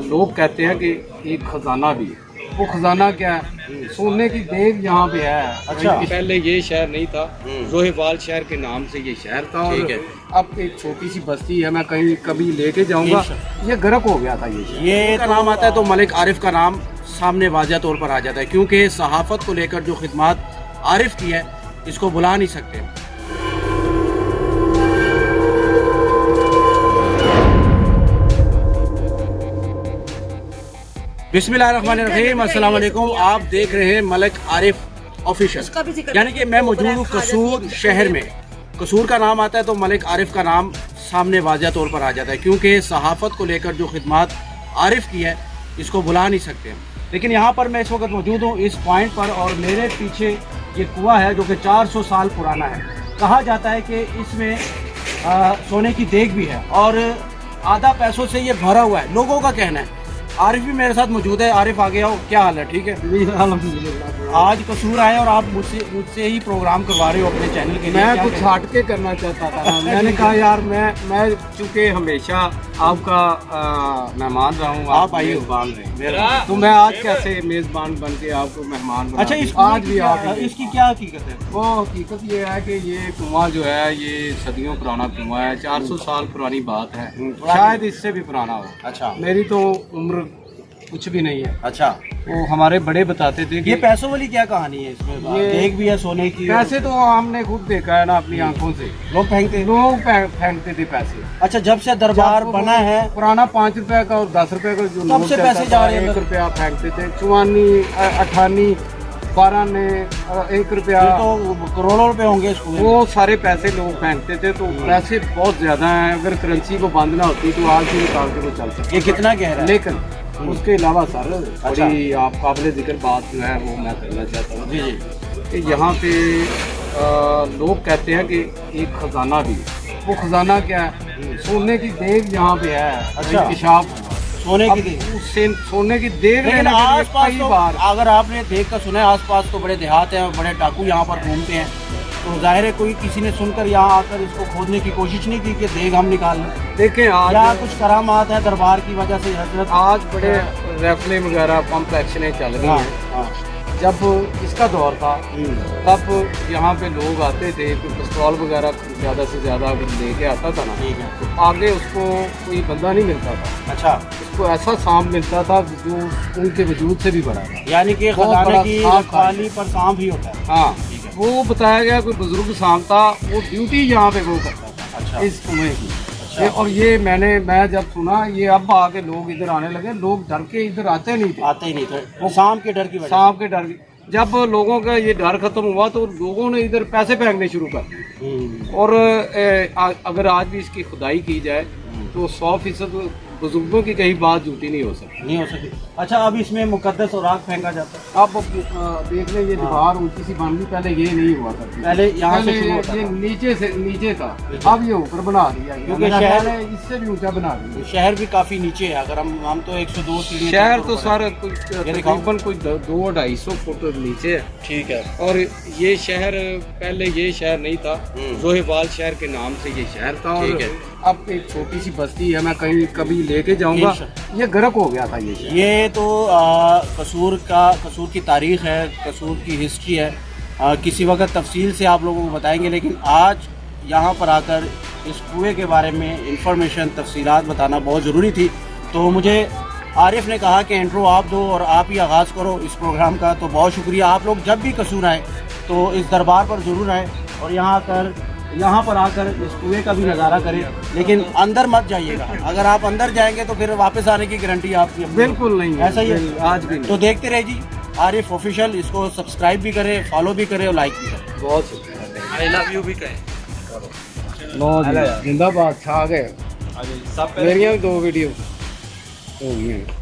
लोग कहते हैं कि एक खजाना भी है। वो खजाना क्या है? सोने की देग यहाँ पे है। अच्छा। पहले ये शहर नहीं था, रोहेवाल शहर के नाम से ये शहर था और अब एक छोटी सी बस्ती है। मैं कहीं कभी लेके जाऊंगा, ये गर्क हो गया था ये शहर। ये का नाम आता है तो मलिक आरिफ का नाम सामने वाज़ह तौर पर आ जाता है, क्योंकि सहाफ़त को लेकर जो खिदमत आरिफ की है इसको भुला नहीं सकते। बिस्मिल्लाहिर्रहमानिर्रहीम, अस्सलाम वालेकुम। आप देख रहे हैं मलिक आरिफ ऑफिशियल, यानी कि मैं मौजूद हूँ कसूर शहर में। कसूर का नाम आता है तो मलिक आरिफ का नाम सामने वाज़ह तौर पर आ जाता है, क्योंकि सहाफ़त को लेकर जो खिदमत आरिफ की है इसको भुला नहीं सकते। लेकिन यहाँ पर मैं इस वक्त मौजूद हूँ इस पॉइंट पर, और मेरे पीछे ये कुआं है जो कि 400 साल पुराना है। कहा जाता है कि इसमें सोने की देग भी है और आधा पैसों से ये भरा हुआ है, लोगों का कहना है। आरिफ भी मेरे साथ मौजूद है। आरिफ आ गया हो, क्या हाल है? ठीक है, आज कसूर आए और आप मुझसे ही प्रोग्राम करवा रहे हो अपने चैनल के लिए। मैं कुछ हट के करना चाहता था। मैंने कहा यार मैं चूँकि हमेशा आपका मेहमान रहा हूँ, आप आइए तो मैं आज कैसे मेज़बान बन के आपको मेहमान बना। अच्छा, आज भी आप इसकी क्या हकीकत है? वो हकीकत ये है कि ये कुआं जो है ये सदियों पुराना कुआं है, 400 साल पुरानी बात है, शायद इससे भी पुराना हो। अच्छा, मेरी तो उम्र कुछ भी नहीं है। अच्छा, वो हमारे बड़े बताते थे कि ये पैसों वाली क्या कहानी है इसमें? ये देग भी है सोने की। पैसे तो हमने खुद देखा है ना अपनी आंखों से, लोग फेंकते फेंकते थे पैसे। अच्छा, जब से दरबार बना है पुराना 5 रुपए का और 10 रुपए का जो तब से पैसे जा रहे हैं। 1 रुपया फेंकते थे, 54, 58, 12 ने 1 रुपया, तो करोड़ों रुपए होंगे इसको। वो सारे पैसे लोग फेंकते थे। तो पैसे बहुत ज्यादा हैं, अगर करेंसी को बंद ना होती तो आज भी निकाल के वो चल सकते। ये कितना गहरा है? लेकिन उसके अलावा सर बड़ी आप काबिल जिक्र बात जो है वो मैं करना चाहता हूँ जी जी, कि यहाँ पे लोग कहते हैं कि एक खजाना भी है। वो खजाना क्या है? सोने की देग यहाँ पे है। अच्छा। इंकशाफ सोने की देग। उससे सोने की देग लेकिन लेने के लिए आस पास कई तो, बार अगर आपने देख कर सुना है, आस पास तो बड़े देहात हैं और बड़े डाकू यहाँ पर घूमते हैं, तो जाहिर है कोई किसी ने सुनकर यहाँ आकर इसको खोदने की कोशिश नहीं की कि देग हम निकाल लें। देखें आज या कुछ करामात है दरबार की वजह से हजरत। आज बड़े रेफले वगैरह पंप एक्शनें चल रही हैं। हाँ, जब इसका दौर था तब यहाँ पे लोग आते थे, कोई पिस्तौल वगैरह ज़्यादा से ज़्यादा अगर लेके आता था ना, ठीक है, तो आगे उसको कोई बंदा नहीं मिलता था। अच्छा, उसको ऐसा सांप मिलता था जो उनके वजूद से भी बड़ा था। यानी कि बहुत खजाने बड़ा की सांप था। रखवाली पर सांप ही होता है। हाँ, ठीक है। वो बताया गया कोई बुजुर्ग सांप था, वो ड्यूटी यहाँ पे वो करता था। अच्छा, इस कुएं की। अच्छा। और ये मैं जब सुना, ये अब आके लोग इधर आने लगे। लोग डर के इधर आते नहीं थे, आते ही नहीं थे, वो सांप के डर की वजह सांप के डर। जब लोगों का ये डर खत्म हुआ तो लोगों ने इधर पैसे फेंकने शुरू कर दिए। और अगर आज भी इसकी खुदाई की जाए तो 100% बुजुर्गों की कहीं बात झूठी नहीं हो सकती। नहीं हो सकी। अच्छा, अब इसमें मुकद्दस और आग फेंका जाता है। अब देख लें, ये दीवार ऊंची सी बन गई, पहले ये नहीं हुआ करती। पहले यहाँ से शुरू होता ये था। नीचे था, अब ये ऊपर बना दिया, क्योंकि शहर है इससे भी ऊंचा बना दिया। शहर भी काफी नीचे है। अगर हम तो 102 सीढ़ियां, शहर तो सर तकरीबन कोई 200-250 फुट नीचे है। ठीक है। और ये शहर पहले ये शहर नहीं था, रोहेवाल शहर के नाम से ये शहर था। ठीक और है। अब एक छोटी सी बस्ती है। मैं कहीं कभी लेके जाऊंगा, ये गर्क हो गया था ये शहर। ये तो कसूर की तारीख है, कसूर की हिस्ट्री है। किसी वक्त तफसील से आप लोगों को बताएंगे, लेकिन आज यहाँ पर आकर इस कुएं के बारे में इंफॉर्मेशन तफसीलात बताना बहुत ज़रूरी थी। तो मुझे आरिफ ने कहा कि इंट्रो आप दो और आप ही आगाज़ करो इस प्रोग्राम का। तो बहुत शुक्रिया। आप लोग जब भी कसूर आए तो इस दरबार पर ज़रूर आएँ और यहाँ पर आकर इस कुएं का भी नज़ारा करें, लेकिन अंदर मत जाइएगा। अगर आप अंदर जाएंगे तो फिर वापस आने की गारंटी आपकी बिल्कुल नहीं है। ऐसा ही है, आज भी नहीं। तो देखते रहे जी आरिफ ऑफिशियल, इसको सब्सक्राइब भी करें, फॉलो भी करें और लाइक भी करें। बहुत शुक्रिया। आई लव यू भी कहें। जिंदाबाद, छा गए। मेरी भी 2 वीडियो हो गई हैं।